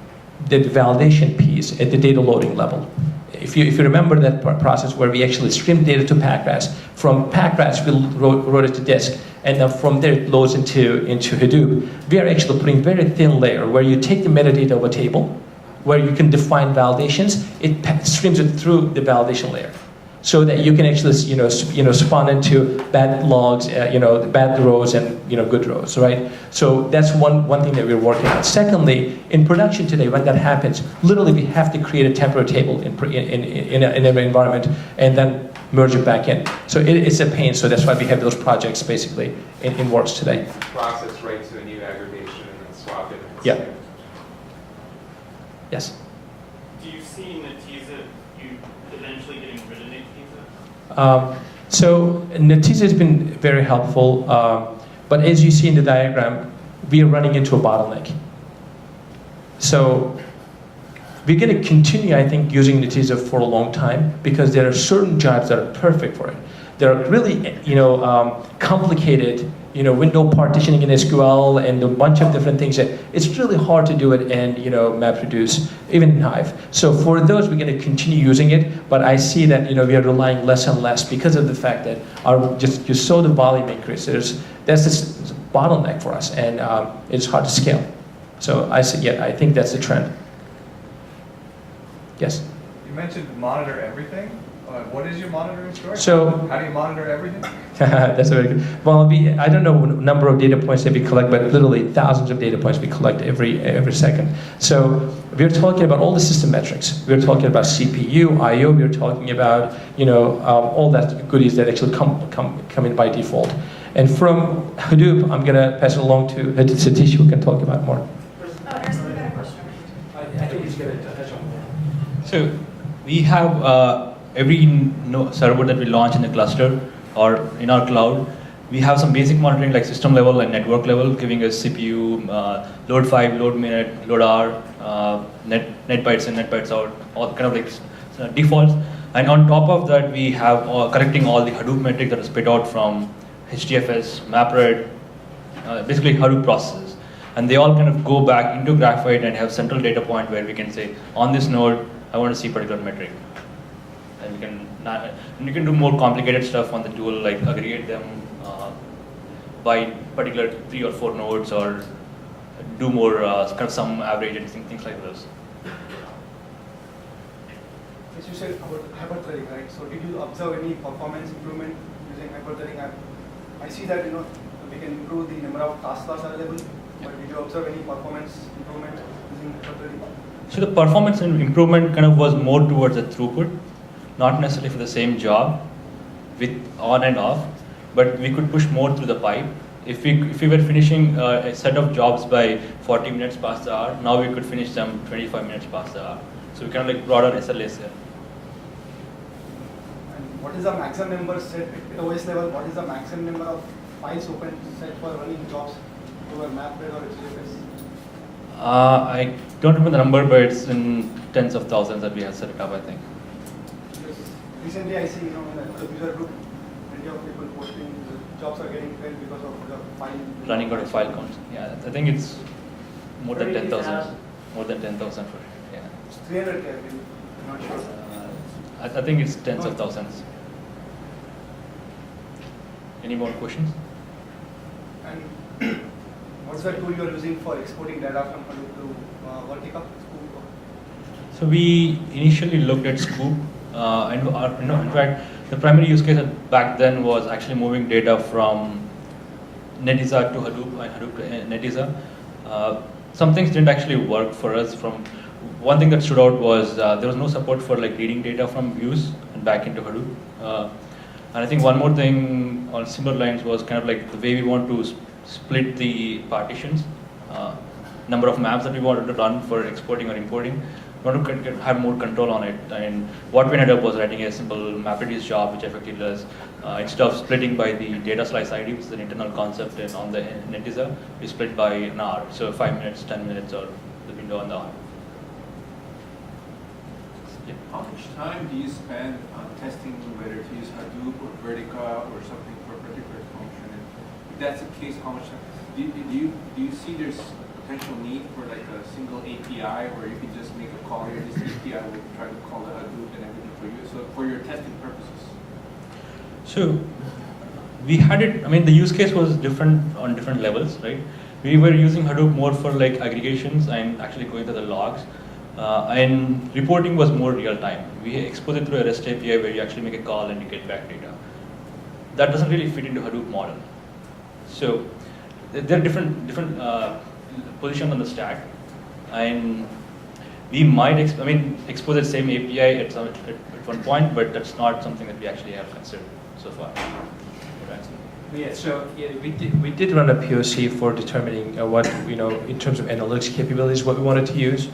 the validation piece at the data loading level. If you remember that process where we actually streamed data to Packrass, from Packrass we wrote it to disk, and then from there it loads into Hadoop. We are actually putting a very thin layer where you take the metadata of a table, where you can define validations, it streams it through the validation layer, so that you can actually spawn into bad logs, bad rows and good rows, right? So that's one thing that we're working on. Secondly, in production today, when that happens, literally we have to create a temporary table in an environment and then merge it back in. So it's a pain. So that's why we have those projects basically in works today. Process right to a new aggregation and then swap it. Yeah. Yes. Do you see Netezza, you eventually getting rid of Netezza? So Netezza has been very helpful, but as you see in the diagram, we are running into a bottleneck. So we're going to continue, I think, using Netezza for a long time because there are certain jobs that are perfect for it. There are really, complicated, window partitioning in SQL and a bunch of different things that it's really hard to do it in, MapReduce, even in Hive. So for those, we're going to continue using it, but I see that, we are relying less and less because of the fact that you saw the volume increase. That's this bottleneck for us, and it's hard to scale. So I think that's the trend. Yes? You mentioned monitor everything. What is your monitoring story? So, how do you monitor everything? That's very good. Well, I don't know the number of data points that we collect, but literally thousands of data points we collect every second. So we're talking about all the system metrics. We're talking about CPU, I/O. We're talking about all that goodies that actually come in by default. And from Hadoop, I'm going to pass it along to Sateesh, who can talk about more. Oh, Ersin, you got a question. I think he's going to touch on that. So we have every server that we launch in the cluster or in our cloud, we have some basic monitoring like system level and network level, giving us CPU, load 5, load minute, load hour, net bytes in, net bytes out, all kind of like defaults. And on top of that, we have collecting all the Hadoop metrics that are spit out from HDFS, MapReduce, basically Hadoop processes. And they all kind of go back into Graphite and have central data point where we can say, on this node, I want to see particular metric. And you can do more complicated stuff on the tool, like aggregate them by particular 3 or 4 nodes, or do more kind of sum average and things like those. As you said about hyperthreading, right? So did you observe any performance improvement using hyperthreading? I see that we can improve the number of task loss available, but did you observe any performance improvement using hyperthreading? So the performance improvement kind of was more towards the throughput, not necessarily for the same job with on and off, but we could push more through the pipe. If we were finishing a set of jobs by 40 minutes past the hour, now we could finish them 25 minutes past the hour. So we kind of like brought our SLAs there. And what is the maximum number set at OS level? What is the maximum number of files open set for running jobs over MapReduce or HDFS? I don't remember the number, but it's in tens of thousands that we have set it up, I think. Recently, I see, in the user group, many of people posting the jobs are getting failed because of the file. Running out of file counts. Yeah, I think it's more than 10,000. More than 10,000 for yeah. It's 300K, I'm not sure. I think it's tens of thousands. Any more questions? And what's the tool you're using for exporting data from Hadoop to Vertica? So we initially looked at Scoop, and in fact, the primary use case back then was actually moving data from Netezza to Hadoop and Hadoop to Netezza. Some things didn't actually work for us. One thing that stood out was there was no support for like reading data from views and back into Hadoop. And I think one more thing on similar lines was kind of like the way we want to split the partitions, number of maps that we wanted to run for exporting or importing. We want to have more control on it. And what we ended up was writing a simple MapReduce job, which effectively does, instead of splitting by the data slice ID, which is an internal concept, and on the Netezza, we split by an hour. So 5 minutes, 10 minutes, or the window on the hour. Yeah. How much time do you spend on testing whether to use Hadoop or Vertica or something for a particular function? And if that's the case, how much time? Do you see there's potential need for like a single API where you can just make a call here, this API will try to call the Hadoop and everything for you, so for your testing purposes? So we had it, I mean, the use case was different on different levels, right? We were using Hadoop more for like aggregations and actually going to the logs. And reporting was more real time. We expose it through a REST API where you actually make a call and you get back data. That doesn't really fit into Hadoop model. So there are different positions on the stack, and we might expose the same API at one point, but that's not something that we actually have considered so far. Yeah, so we did run a POC for determining what, in terms of analytics capabilities, what we wanted to use.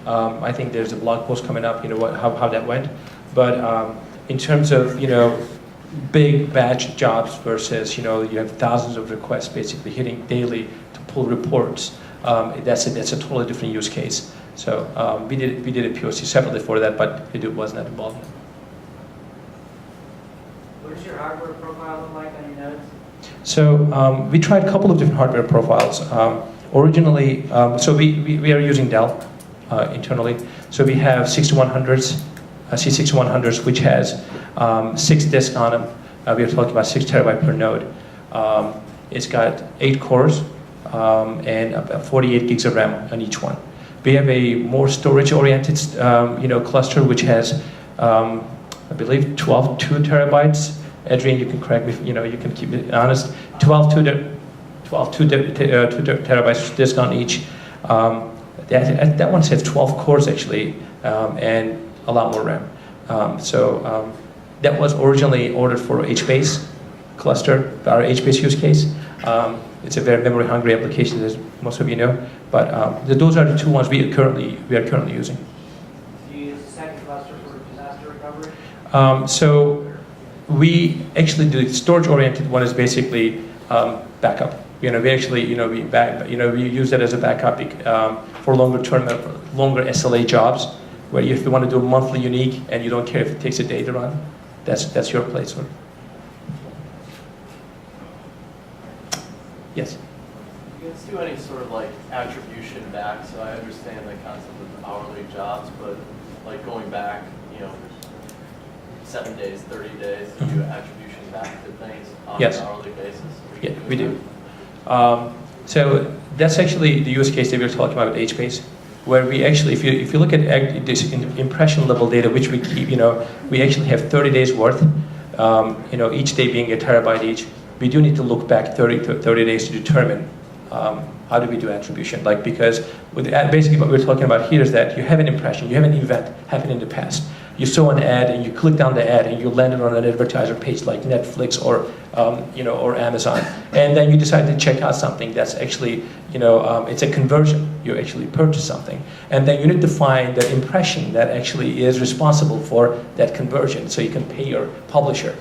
I think there's a blog post coming up, how that went. But in terms of, big batch jobs versus, you have thousands of requests basically hitting daily to pull reports, that's a totally different use case. So we did a POC separately for that, but Hadoop was not involved. What does your hardware profile look like on your nodes? So we tried a couple of different hardware profiles. Originally, so we are using Dell internally. So we have 6100s, C6100s, which has 6 disks on them. We are talking about 6 terabytes per node. It's got 8 cores and about 48 gigs of RAM on each one. We have a more storage-oriented, cluster which has, I believe, 2 terabytes Adrian, you can correct me, you can keep it honest. 12 terabytes disk on each. That one says 12 cores actually, and a lot more RAM. That was originally ordered for HBase cluster, our HBase use case. It's a very memory-hungry application, as most of you know. But those are the two ones we are currently using. Do you use the second cluster for disaster recovery? So we actually do storage-oriented one is basically backup. We actually we use that as a backup for longer SLA jobs, where if you want to do a monthly unique and you don't care if it takes a day to run, that's your place. Yes. Do you guys do any sort of like attribution back? So I understand the concept of hourly jobs, but like going back, 7 days, 30 days, do you do attribution back to things on Yes. an hourly basis? Yeah, we do. So that's actually the use case that we were talking about with HBase, where we actually, if you look at this impression level data, which we keep, we actually have 30 days worth, each day being a terabyte each. We do need to look back 30 days to determine how do we do attribution. Because basically what we're talking about here is that you have an impression, you have an event happen in the past. You saw an ad and you clicked on the ad and you landed on an advertiser page like Netflix or Amazon, and then you decide to check out something that's actually, it's a conversion. You actually purchase something, and then you need to find the impression that actually is responsible for that conversion, so you can pay your publisher.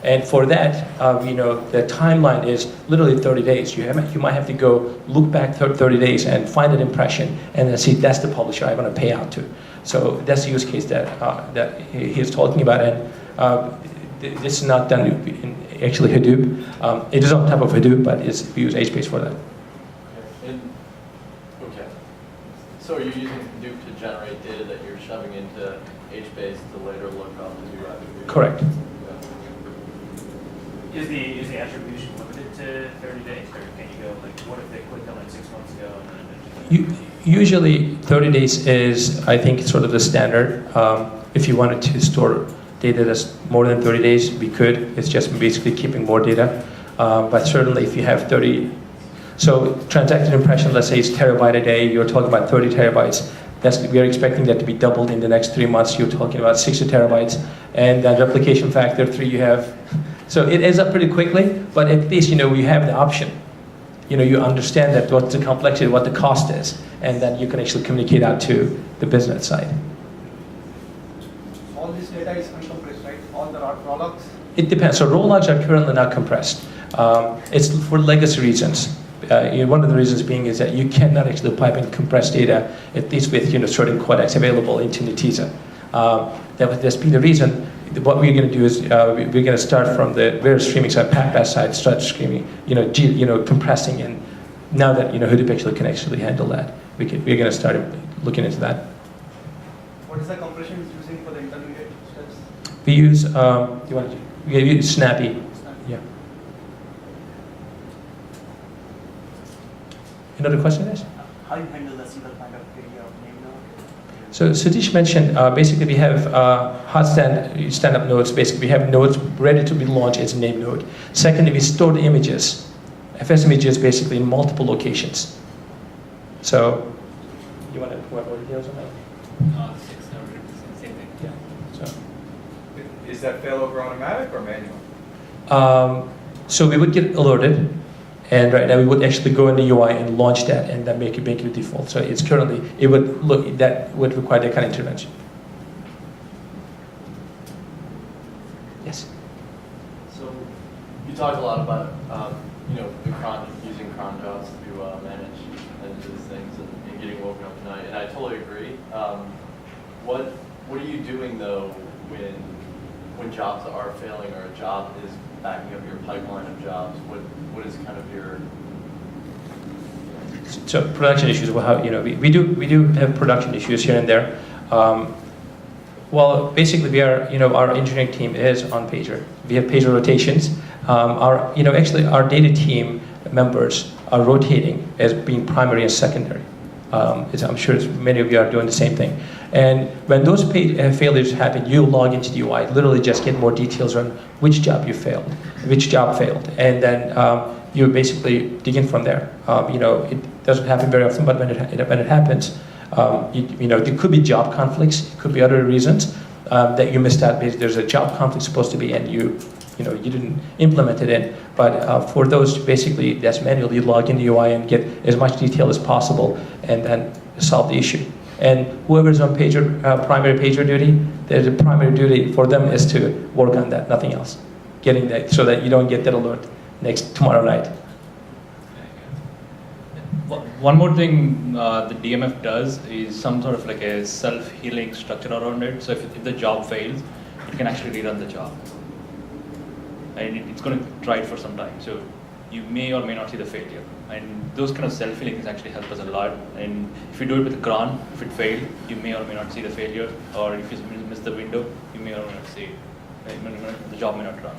And for that, the timeline is literally 30 days. You might have to go look back 30 days and find an impression, and then see that's the publisher I want to pay out to. So that's the use case that he's talking about, and this is not done in actually Hadoop. It is on top of Hadoop, but we use HBase for that. Okay. So are you using Hadoop to generate data that you're shoving into HBase to later look up to do attribution? Correct. Is the attribution limited to 30 days, or can you go what if they clicked on 6 months ago and then Usually 30 days is, I think, sort of the standard. If you wanted to store data that's more than 30 days, we could. It's just basically keeping more data. But certainly if you have 30, so transacted impression, let's say it's terabyte a day, you're talking about 30 terabytes. We are expecting that to be doubled in the next 3 months. You're talking about 60 terabytes. And that replication factor 3 you have. So it ends up pretty quickly, but at least, you have the option. You understand that what's the complexity, what the cost is, and then you can actually communicate out to the business side. All this data is uncompressed, right? All the raw products? It depends. So raw logs are currently not compressed. It's for legacy reasons. One of the reasons being is that you cannot actually pipe in compressed data, at least with certain codecs available into Netezza. That's been the reason. What we're going to do is we're going to start from the various streaming side, PackBash side, start streaming, compressing, and now that Hadoop actually can actually handle that, we're going to start looking into that. What is the compression it's using for the intermediate steps? We use we use Snappy. Yeah. Another question is? How you handle the single point of failure of name node? So Sateesh mentioned, basically we have hot stand-up nodes. Basically we have nodes ready to be launched as a name node. Secondly, we store the images, FS images, basically in multiple locations. So, you want to provide more details on that? Same thing. Yeah. So. Is that failover automatic or manual? So we would get alerted. And right now we would actually go in the UI and launch that and then make it a default. So it's currently, that would require that kind of intervention. Yes? So you talked a lot about, using cron jobs to manage these things and getting woken up tonight, and I totally agree. What are you doing though when jobs are failing or a job is backing up your pipeline of jobs? What is kind of your... So production issues, well, we do have production issues here and there. Well, basically we are, our engineering team is on pager. We have pager rotations. Actually our data team members are rotating as being primary and secondary. I'm sure many of you are doing the same thing. And when those failures happen, you log into the UI, literally just get more details on which job you failed, which job failed, and then you basically dig in from there. It doesn't happen very often, but when it happens, there could be job conflicts, it could be other reasons that you missed out. Maybe there's a job conflict supposed to be, and you didn't implement it in. But for those, basically, that's manual. You log in the UI and get as much detail as possible, and then solve the issue. And whoever's on primary pager duty, there's a primary duty for them is to work on that, nothing else. Getting that so that you don't get that alert tomorrow night. One more thing the DMF does is some sort of like a self-healing structure around it. So if the job fails, it can actually rerun the job. And it's going to try it for some time. So you may or may not see the failure. And those kind of self-healing things actually help us a lot. And if you do it with a cron, if it failed, you may or may not see the failure. Or if you miss the window, you may or may not see it. The job may not run.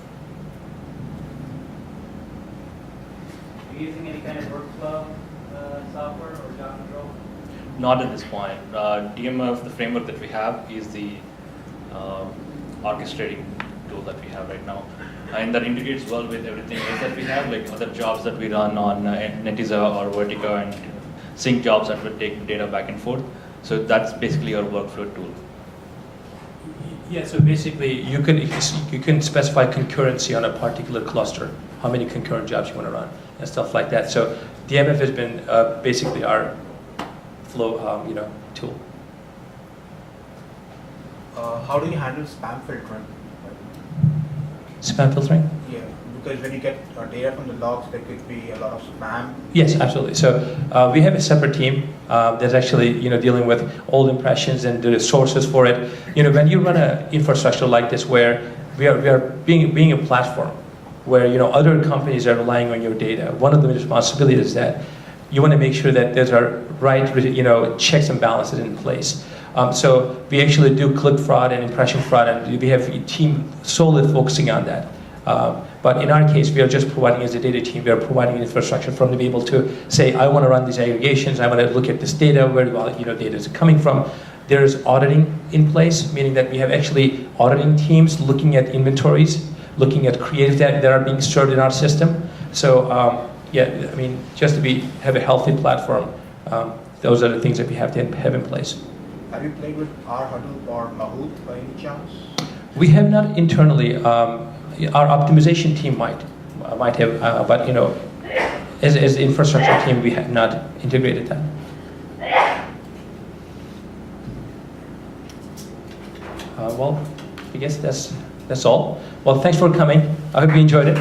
Are you using any kind of workflow software or job control? Not at this point. DMF, the framework that we have, is the orchestrating tool that we have right now. And that integrates well with everything else that we have, like other jobs that we run on Netiza or Vertica, and sync jobs that will take data back and forth. So that's basically our workflow tool. Yeah, so basically you can specify concurrency on a particular cluster, how many concurrent jobs you want to run, and stuff like that. So DMF has been basically our flow tool. How do you handle spam filtering? Spam filtering? Yeah, because when you get data from the logs, there could be a lot of spam. Yes, absolutely. So we have a separate team that's actually dealing with old impressions and the sources for it. When you run an infrastructure like this, where we are being a platform, where other companies are relying on your data, one of the responsibilities is that you want to make sure that there's a right checks and balances in place. So we actually do click fraud and impression fraud, and we have a team solely focusing on that. But in our case, we are just providing, as a data team, we are providing infrastructure for them to be able to say, I want to run these aggregations, I want to look at this data, where data is coming from. There's auditing in place, meaning that we have actually auditing teams looking at inventories, looking at creatives that are being served in our system. So just to have a healthy platform, those are the things that we have to have in place. Have you played with R Hadoop or Mahout by any chance? We have not internally. Our optimization team might have, but as infrastructure team, we have not integrated that. Well, I guess that's all. Well, thanks for coming. I hope you enjoyed it.